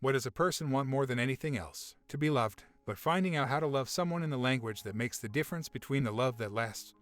What does a person want more than anything else? To be loved. But finding out how to love someone in the language that makes the difference between the love that lasts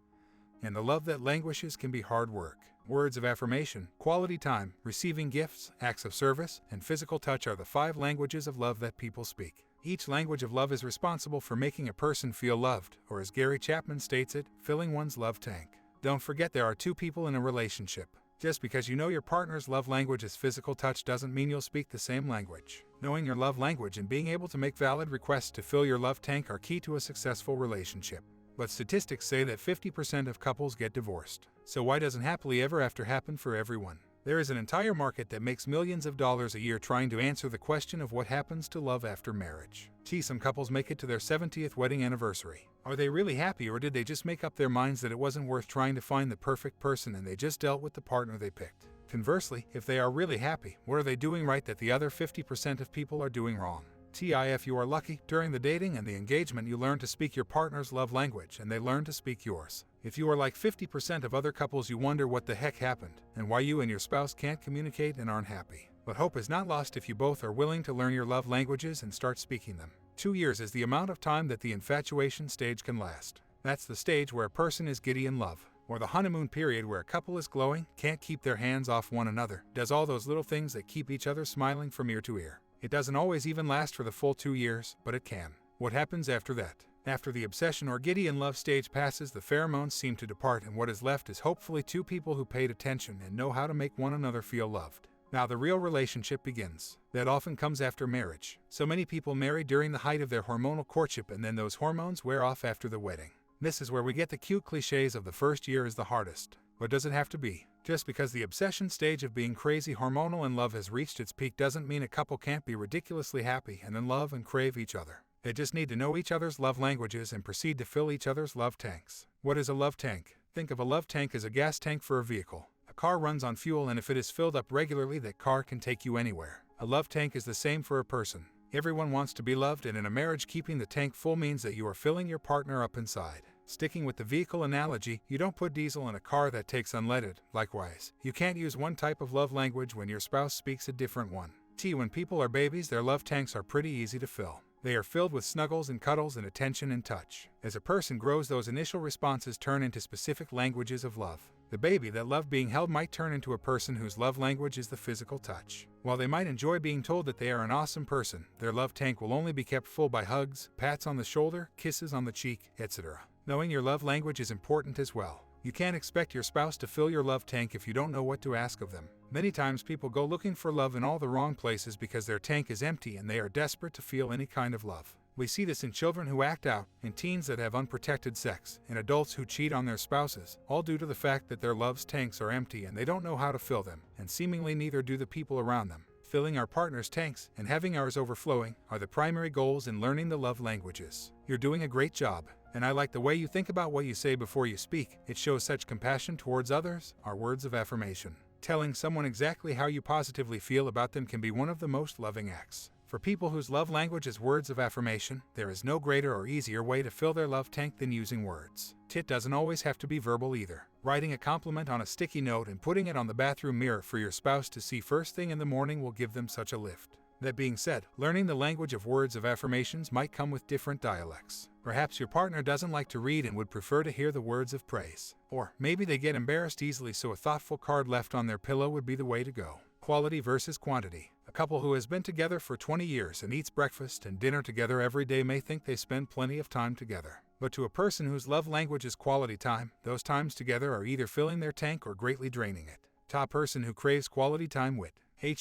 and the love that languishes can be hard work. Words of affirmation, quality time, receiving gifts, acts of service, and physical touch are the 5 languages of love that people speak. Each language of love is responsible for making a person feel loved, or as Gary Chapman states it, filling one's love tank. Don't forget there are 2 people in a relationship. Just because you know your partner's love language is physical touch doesn't mean you'll speak the same language. Knowing your love language and being able to make valid requests to fill your love tank are key to a successful relationship. But statistics say that 50% of couples get divorced. So why doesn't happily ever after happen for everyone? There is an entire market that makes millions of dollars a year trying to answer the question of what happens to love after marriage. Some couples make it to their 70th wedding anniversary. Are they really happy, or did they just make up their minds that it wasn't worth trying to find the perfect person and they just dealt with the partner they picked? Conversely, if they are really happy, what are they doing right that the other 50% of people are doing wrong? If you are lucky, during the dating and the engagement you learn to speak your partner's love language and they learn to speak yours. If you are like 50% of other couples, you wonder what the heck happened and why you and your spouse can't communicate and aren't happy. But hope is not lost if you both are willing to learn your love languages and start speaking them. 2 years is the amount of time that the infatuation stage can last. That's the stage where a person is giddy in love. Or the honeymoon period where a couple is glowing, can't keep their hands off one another, does all those little things that keep each other smiling from ear to ear. It doesn't always even last for the full 2 years, but it can. What happens after that? After the obsession or giddy in love stage passes, the pheromones seem to depart and what is left is hopefully 2 people who paid attention and know how to make one another feel loved. Now the real relationship begins. That often comes after marriage. So many people marry during the height of their hormonal courtship and then those hormones wear off after the wedding. This is where we get the cute cliches of the first year is the hardest. But does it have to be? Just because the obsession stage of being crazy hormonal in love has reached its peak doesn't mean a couple can't be ridiculously happy and in love and crave each other. They just need to know each other's love languages and proceed to fill each other's love tanks. What is a love tank? Think of a love tank as a gas tank for a vehicle. A car runs on fuel, and if it is filled up regularly, that car can take you anywhere. A love tank is the same for a person. Everyone wants to be loved, and in a marriage, keeping the tank full means that you are filling your partner up inside. Sticking with the vehicle analogy, you don't put diesel in a car that takes unleaded. Likewise, you can't use one type of love language when your spouse speaks a different one. When people are babies, their love tanks are pretty easy to fill. They are filled with snuggles and cuddles and attention and touch. As a person grows, those initial responses turn into specific languages of love. The baby that loved being held might turn into a person whose love language is the physical touch. While they might enjoy being told that they are an awesome person, their love tank will only be kept full by hugs, pats on the shoulder, kisses on the cheek, etc. Knowing your love language is important as well. You can't expect your spouse to fill your love tank if you don't know what to ask of them. Many times people go looking for love in all the wrong places because their tank is empty and they are desperate to feel any kind of love. We see this in children who act out, in teens that have unprotected sex, in adults who cheat on their spouses, all due to the fact that their love's tanks are empty and they don't know how to fill them, and seemingly neither do the people around them. Filling our partner's tanks and having ours overflowing are the primary goals in learning the love languages. You're doing a great job, and I like the way you think about what you say before you speak. It shows such compassion towards others. Our words of affirmation. Telling someone exactly how you positively feel about them can be one of the most loving acts. For people whose love language is words of affirmation, there is no greater or easier way to fill their love tank than using words. It doesn't always have to be verbal either. Writing a compliment on a sticky note and putting it on the bathroom mirror for your spouse to see first thing in the morning will give them such a lift. That being said, learning the language of words of affirmations might come with different dialects. Perhaps your partner doesn't like to read and would prefer to hear the words of praise. Or maybe they get embarrassed easily, so a thoughtful card left on their pillow would be the way to go. Quality versus quantity. A couple who has been together for 20 years and eats breakfast and dinner together every day may think they spend plenty of time together. But to a person whose love language is quality time, those times together are either filling their tank or greatly draining it. Top person who craves quality time with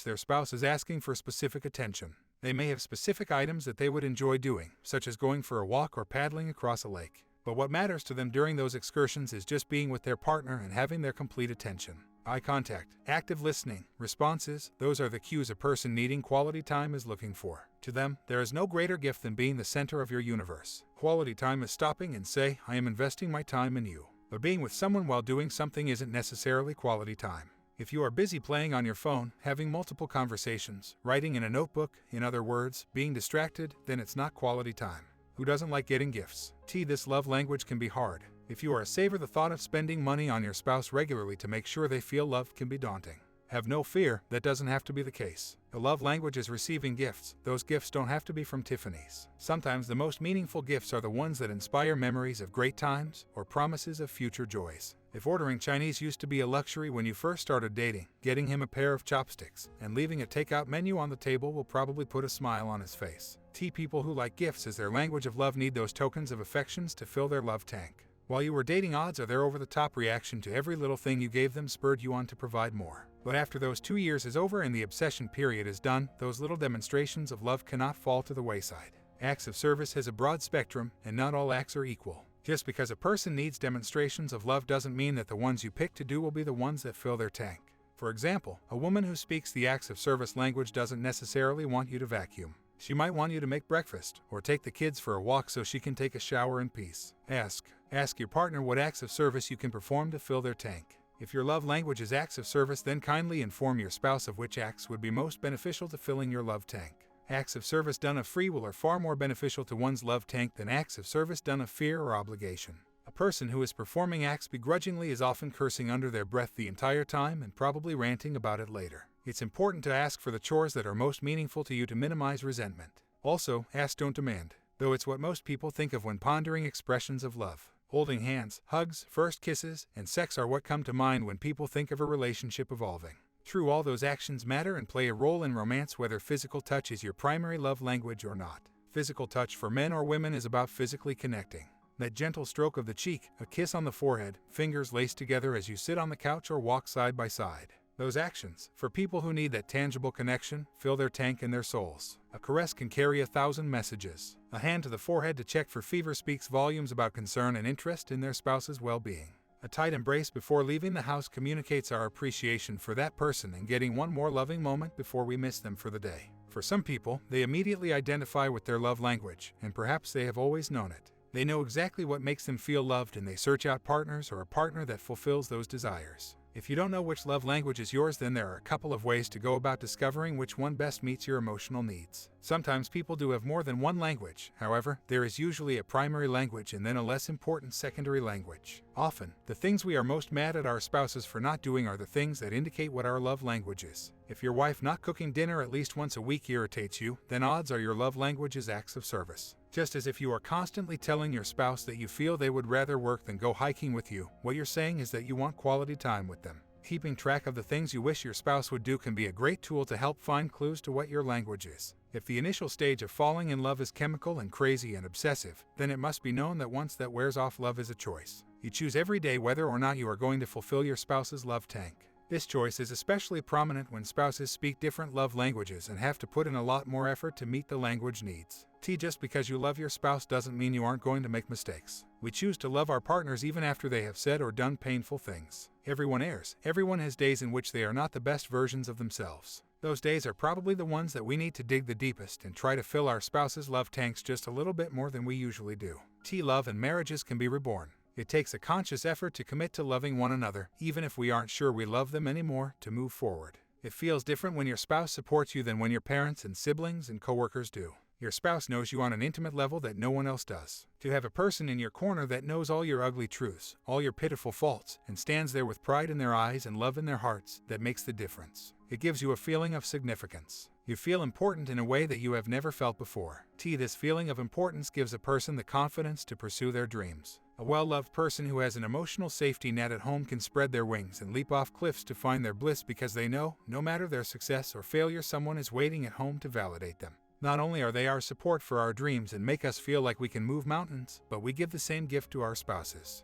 their spouse is asking for specific attention. They may have specific items that they would enjoy doing, such as going for a walk or paddling across a lake. But what matters to them during those excursions is just being with their partner and having their complete attention. Eye contact, active listening, responses, those are the cues a person needing quality time is looking for. To them, there is no greater gift than being the center of your universe. Quality time is stopping and say, I am investing my time in you. But being with someone while doing something isn't necessarily quality time. If you are busy playing on your phone, having multiple conversations, writing in a notebook, in other words, being distracted, then it's not quality time. Who doesn't like getting gifts? This love language can be hard. If you are a saver, the thought of spending money on your spouse regularly to make sure they feel loved can be daunting. Have no fear, that doesn't have to be the case. The love language is receiving gifts. Those gifts don't have to be from Tiffany's. Sometimes the most meaningful gifts are the ones that inspire memories of great times or promises of future joys. If ordering Chinese used to be a luxury when you first started dating, getting him a pair of chopsticks and leaving a takeout menu on the table will probably put a smile on his face. People who like gifts as their language of love need those tokens of affections to fill their love tank. While you were dating, odds are their over-the-top reaction to every little thing you gave them spurred you on to provide more. But after those 2 years is over and the obsession period is done, those little demonstrations of love cannot fall to the wayside. Acts of service has a broad spectrum, and not all acts are equal. Just because a person needs demonstrations of love doesn't mean that the ones you pick to do will be the ones that fill their tank. For example, a woman who speaks the acts of service language doesn't necessarily want you to vacuum. She might want you to make breakfast or take the kids for a walk so she can take a shower in peace. Ask your partner what acts of service you can perform to fill their tank. If your love language is acts of service, then kindly inform your spouse of which acts would be most beneficial to filling your love tank. Acts of service done of free will are far more beneficial to one's love tank than acts of service done of fear or obligation. A person who is performing acts begrudgingly is often cursing under their breath the entire time and probably ranting about it later. It's important to ask for the chores that are most meaningful to you to minimize resentment. Also, ask, don't demand, though it's what most people think of when pondering expressions of love. Holding hands, hugs, first kisses, and sex are what come to mind when people think of a relationship evolving. True, all those actions matter and play a role in romance, whether physical touch is your primary love language or not. Physical touch for men or women is about physically connecting. That gentle stroke of the cheek, a kiss on the forehead, fingers laced together as you sit on the couch or walk side by side. Those actions, for people who need that tangible connection, fill their tank and their souls. A caress can carry 1,000 messages. A hand to the forehead to check for fever speaks volumes about concern and interest in their spouse's well-being. A tight embrace before leaving the house communicates our appreciation for that person and getting one more loving moment before we miss them for the day. For some people, they immediately identify with their love language, and perhaps they have always known it. They know exactly what makes them feel loved, and they search out partners or a partner that fulfills those desires. If you don't know which love language is yours, then there are a couple of ways to go about discovering which one best meets your emotional needs. Sometimes people do have more than one language. However, there is usually a primary language and then a less important secondary language. Often, the things we are most mad at our spouses for not doing are the things that indicate what our love language is. If your wife not cooking dinner at least once a week irritates you, then odds are your love language is acts of service. Just as if you are constantly telling your spouse that you feel they would rather work than go hiking with you, what you're saying is that you want quality time with them. Keeping track of the things you wish your spouse would do can be a great tool to help find clues to what your language is. If the initial stage of falling in love is chemical and crazy and obsessive, then it must be known that once that wears off, love is a choice. You choose every day whether or not you are going to fulfill your spouse's love tank. This choice is especially prominent when spouses speak different love languages and have to put in a lot more effort to meet the language needs. Just because you love your spouse doesn't mean you aren't going to make mistakes. We choose to love our partners even after they have said or done painful things. Everyone errs. Everyone has days in which they are not the best versions of themselves. Those days are probably the ones that we need to dig the deepest and try to fill our spouse's love tanks just a little bit more than we usually do. Love and marriages can be reborn. It takes a conscious effort to commit to loving one another, even if we aren't sure we love them anymore, to move forward. It feels different when your spouse supports you than when your parents and siblings and coworkers do. Your spouse knows you on an intimate level that no one else does. To have a person in your corner that knows all your ugly truths, all your pitiful faults, and stands there with pride in their eyes and love in their hearts, that makes the difference. It gives you a feeling of significance. You feel important in a way that you have never felt before. This feeling of importance gives a person the confidence to pursue their dreams. A well-loved person who has an emotional safety net at home can spread their wings and leap off cliffs to find their bliss because they know, no matter their success or failure, someone is waiting at home to validate them. Not only are they our support for our dreams and make us feel like we can move mountains, but we give the same gift to our spouses.